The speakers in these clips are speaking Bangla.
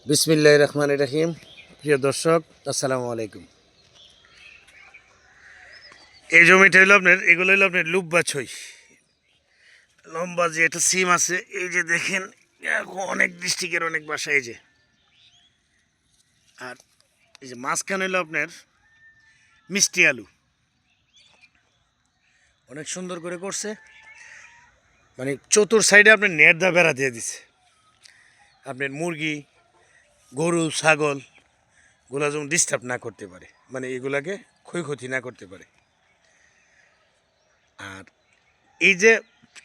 বিসমিল্লাহির রহমানির রহিম। প্রিয় দর্শক, আসসালামু আলাইকুম। এই জমিটা হইল আপনার, এগুলো হইল আপনার লুব্বা ছই, লম্বা যে একটা সিম আছে। এই যে দেখেন, অনেক ডিস্ট্রিক্টের অনেক বাসা। এই যে, আর এই যে মাঝখানে হইল আপনার মিষ্টি আলু, অনেক সুন্দর করে করছে। মানে চতুর সাইডে আপনার নেট দা বেড়া দিয়ে দিছে। আপনার মুরগি, গরু, ছাগল গুলা যেমন ডিস্টার্ব না করতে পারে, মানে এগুলাকে ক্ষয়ক্ষতি না করতে পারে। আর এই যে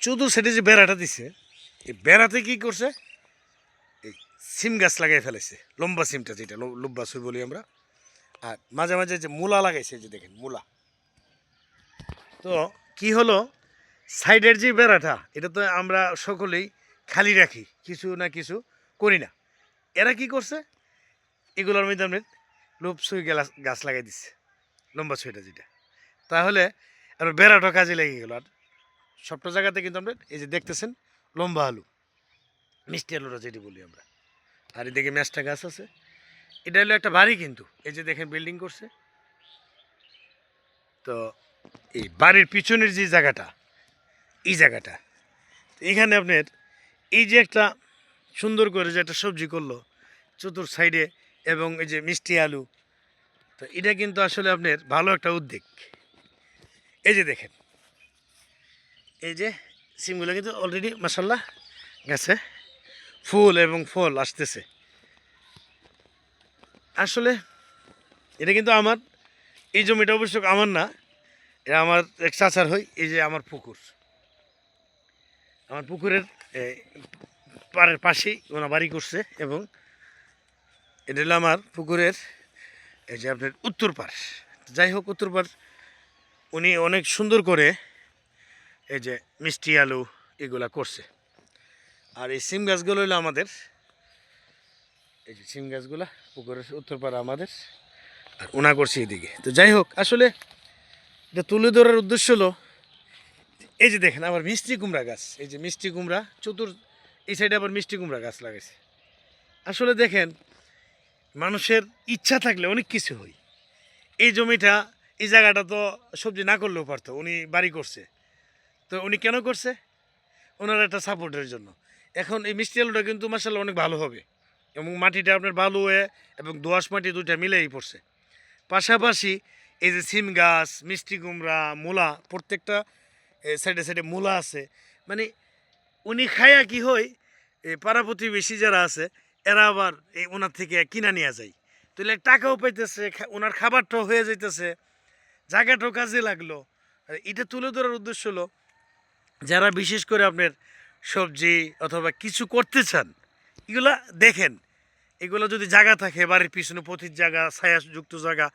চতুর সাইডে যে বেড়াটা দিছে, এই বেড়াতে কি করছে, এই সিম গাছ লাগাই ফেলেছে, লম্বা সিমটা যেটা লম্বা সুই বলি আমরা। আর মাঝে মাঝে যে মূলা লাগাইছে, যে দেখেন মূলা। তো কি হলো, সাইডের যে বেড়াটা, এটা তো আমরা সকলেই খালি রাখি, কিছু না কিছু করি না। এরা কি করছে, এগুলোর মধ্যে আপনি লোভ সুই গাছ লাগাই দিচ্ছে, লম্বা সুইটা যেটা। তাহলে আর বেড়াটা কাজে লেগে গেল। আর সবটা জায়গাতে কিন্তু আমরা এই যে দেখতেছেন লম্বা আলু, মিষ্টি আলুটা যেটি বলি আমরা। আর এদিকে ম্যাচটা গাছ আছে। এটা হলো একটা বাড়ি, কিন্তু এই যে দেখেন বিল্ডিং করছে। তো এই বাড়ির পিছনের যে জায়গাটা, এই জায়গাটা, এখানে আপনার এই যে একটা সুন্দর করে যে একটা সবজি করলো চতুর সাইডে, এবং এই যে মিষ্টি আলু, তো এটা কিন্তু আসলে আপনার ভালো একটা উদ্যোগ। এই যে দেখেন, এই যে সিমগুলো কিন্তু অলরেডি মাসাল্লাহ গেছে, ফুল এবং ফল আসতেছে। আসলে এটা কিন্তু আমার, এই জমিটা অবশ্য আমার না, এটা আমার এক চাচার হই। এই যে আমার পুকুর, আমার পুকুরের পাড়ের পাশেই ওনা বাড়ি করছে, এবং এটা হলো আমার পুকুরের এই যে আপনার উত্তর পাড়। যাই হোক, উত্তর পাড় উনি অনেক সুন্দর করে এই যে মিষ্টি আলু এগুলা করছে। আর এই সিম গাছগুলো হলো আমাদের, এই যে সিম গাছগুলা পুকুরের উত্তর পাড় আমাদের, আর ওনা করছে এদিকে। তো যাই হোক, আসলে এটা তুলে ধরার উদ্দেশ্য হলো, এই যে দেখেন আবার মিষ্টি কুমড়া গাছ, এই যে মিষ্টি কুমড়া চতুর এই সাইডে আবার মিষ্টি কুমড়া গাছ লাগাইছে। আসলে দেখেন, মানুষের ইচ্ছা থাকলে অনেক কিছু হয়। এই জমিটা, এই জায়গাটা তো সবজি না করলেও পারতো, উনি বাড়ি করছে। তো উনি কেন করছে, ওনার একটা সাপোর্টের জন্য। এখন এই মিষ্টি আলুটা কিন্তু মাসাল্লাহ অনেক ভালো হবে, এবং মাটিটা আপনার বালু এবং দোআঁশ মাটি দুইটা মিলেই পড়ছে। পাশাপাশি এই যে সিম গাছ, মিষ্টি কুমড়া, মূলা, প্রত্যেকটা সাইডে সাইডে মূলা আছে। মানে উনি খায়া কি হয়, এই পাড়া প্রতিবেশী যারা আছে এরা আবার এই ওনার থেকে কিনা নিয়ে যায়। তাহলে টাকাও পাইতেছে, ওনার খাবারটাও হয়ে যাইতেছে, জায়গাটাও কাজে লাগলো। আর এটা তুলে ধরার উদ্দেশ্য হলো, যারা বিশেষ করে আপনার সবজি অথবা কিছু করতে চান, এগুলা দেখেন, এগুলো যদি জায়গা থাকে, বাড়ির পিছনে পথির জায়গা, ছায়াযুক্ত জায়গা,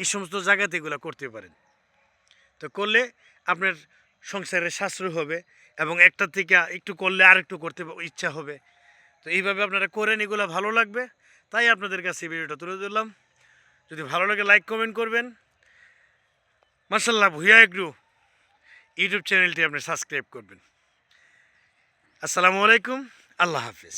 এই সমস্ত জায়গাতে এগুলো করতে পারেন। তো করলে আপনার সংসারের সাশ্রয় হবে, এবং একটা থেকে একটু করলে আরেকটু করতে ইচ্ছা হবে। তো এইভাবে আপনারা করেন, এগুলো ভালো লাগবে। তাই আপনাদের কাছে এই ভিডিওটা তুলে ধরলাম। যদি ভালো লাগে লাইক কমেন্ট করবেন। মার্শাল্লাহ ভুইয়া এগ্রো ইউটিউব চ্যানেলটি আপনি সাবস্ক্রাইব করবেন। আসসালামু আলাইকুম, আল্লাহ হাফিজ।